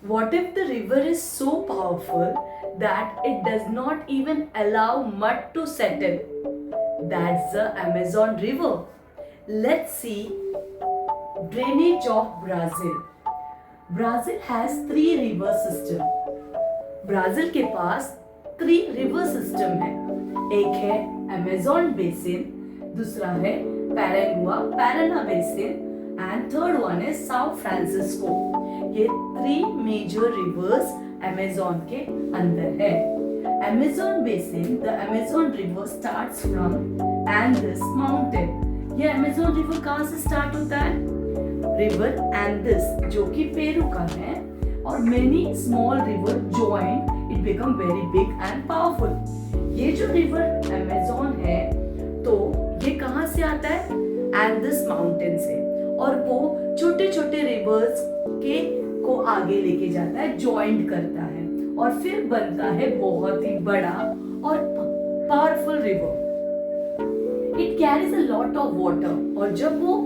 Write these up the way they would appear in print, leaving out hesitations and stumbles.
What if the river is so powerful that it does not even allow mud to settle? That's the Amazon River. Let's see drainage of Brazil. Brazil has three river system. Brazil के पास 3 river system है. एक है Amazon basin, दूसरा है Paraná basin and third one है south Francisco. ये 3 major rivers Amazon के अंदर है. Amazon basin, the Amazon river starts from Indus mountain. ये अमेजोन रिवर कहाँ से स्टार्ट होता है? रिवर एंडस जो कि पेरू का है, और many small river join it become very big and powerful. ये जो रिवर अमेजोन है तो ये कहाँ से आता है? एंडस माउंटेन से, और वो छोटे छोटे रिवर्स के को आगे लेके जाता है, ज्वाइंट करता है और फिर बनता है बहुत ही बड़ा और powerful river. It carries a lot of water, और जब वो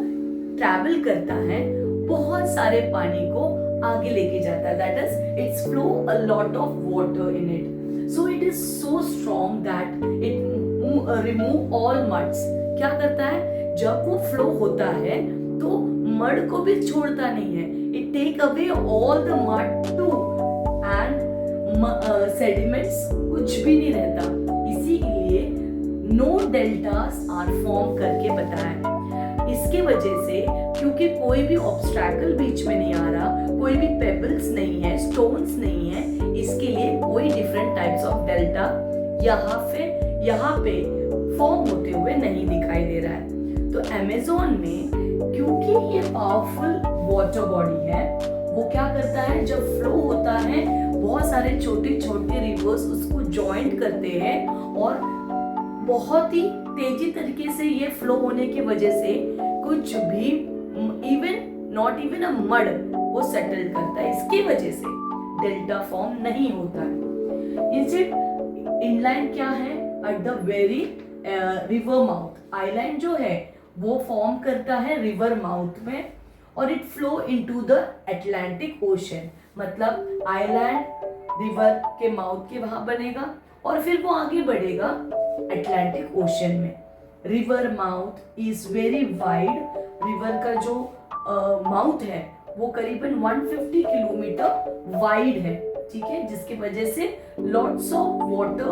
ट्रैवल करता है बहुत सारे पानी को आगे लेके जाता है. That is it's flow a lot of water in it, so it is so strong that it remove all muds. क्या करता है? जब वो फ्लो होता है तो मड को भी छोड़ता नहीं है. It take away all the mud too and sediments, कुछ भी नहीं रहता. इसीलिए नो डेल्टास आर फॉर्म करके बताया. इसके वजह से, क्योंकि कोई भी ऑब्स्ट्रैकल बीच में नहीं आ रहा, कोई भी पेबल्स नहीं है, स्टोन्स नहीं है, इसके लिए कोई डिफरेंट टाइप्स ऑफ डेल्टा यहाँ पे फॉर्म होते हुए नहीं दिखाई दे रहा है. तो अमेजोन में क्योंकि ये पावरफुल वाटर बॉडी है, वो क्या करता है? जब फ्लो होता है बहुत सारे छोटे छोटे रिवर्स उसको ज्वाइंट करते हैं, और बहुत ही तेजी तरीके से ये फ्लो होने की वजह से कुछ भी नॉट इवन अ मड वो सेटल करता है. इसकी वजह से डेल्टा फॉर्म नहीं होता है. इंस्टेड इनलाइन क्या है? At the very river mouth. Island जो है वो फॉर्म करता है रिवर माउथ में, और it flow into the Atlantic ocean. मतलब आइलैंड रिवर के माउथ के वहां बनेगा और फिर वो आगे बढ़ेगा अटलांटिक ओशन में. River mouth is very wide. River का जो माउथ है वो करीबन 150 किलोमीटर वाइड है, ठीक है, जिसकी वजह से lots of water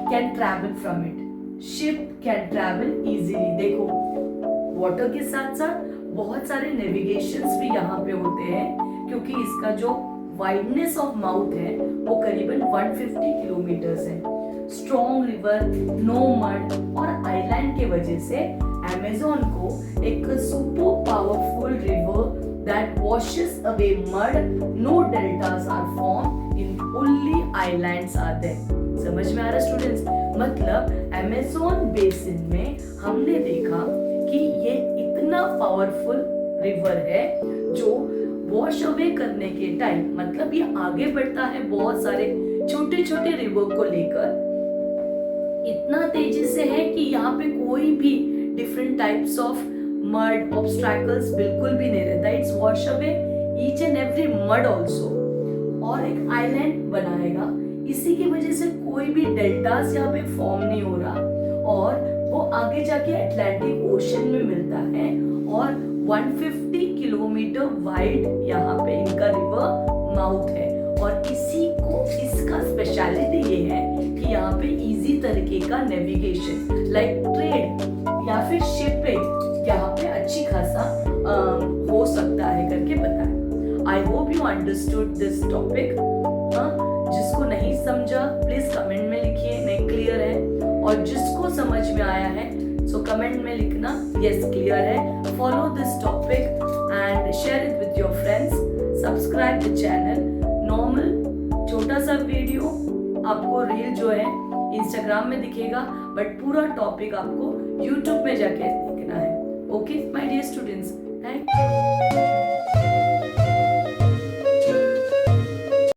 can travel from it. Ship can travel easily. देखो, वाटर के साथ साथ बहुत सारे नेविगेशंस भी यहाँ पे होते हैं, क्योंकि इसका जो वाइडनेस ऑफ माउथ है वो करीबन 150 किलोमीटर्स है. स्ट्रॉन्ग रिवर, नो मड और आइलैंड के वजह से अमेजोन को एक super powerful river that washes away mud. No deltas are formed in only islands are there. समझ में आ रहा स्टूडेंट्स? मतलब अमेजोन बेसिन में हमने देखा कि ये इतना पावरफुल रिवर है जो वॉश अवे करने के टाइम, मतलब ये आगे बढ़ता है बहुत सारे छोटे छोटे रिवर को लेकर, इतना तेजी से है कि यहाँ पे कोई भी डिफरेंट टाइप्स ऑफ मड ऑब्स्ट्रैकल्स बिल्कुल भी नहीं रहता. It's wash away each and every mud also, और एक आइलैंड बनाएगा. इसी की वजह से कोई भी डेल्टास यहाँ पे फॉर्म नहीं हो रहा, और वो आगे जाके अटलांटिक ओशन में मिलता है, और 150 किलोमीटर वाइड यहाँ पे इनका रिवर माउथ है. और इसका स्पेशलिटी ये है कि यहाँ पे इजी तरीके का नेविगेशन लाइक ट्रेड या फिर शिपिंग यहाँ पे अच्छी खासा हो सकता है करके बताया. I hope you understood this topic. जिसको नहीं समझा प्लीज कमेंट में लिखिए, नहीं क्लियर है, और जिसको समझ में आया है सो कमेंट में लिखना यस क्लियर है. Follow this topic and share it with your friends. Subscribe the channel. Normal छोटा सा वीडियो आपको रील जो है इंस्टाग्राम में दिखेगा, बट पूरा टॉपिक आपको यूट्यूब में जाके देखना है. Okay my dear students, thank you.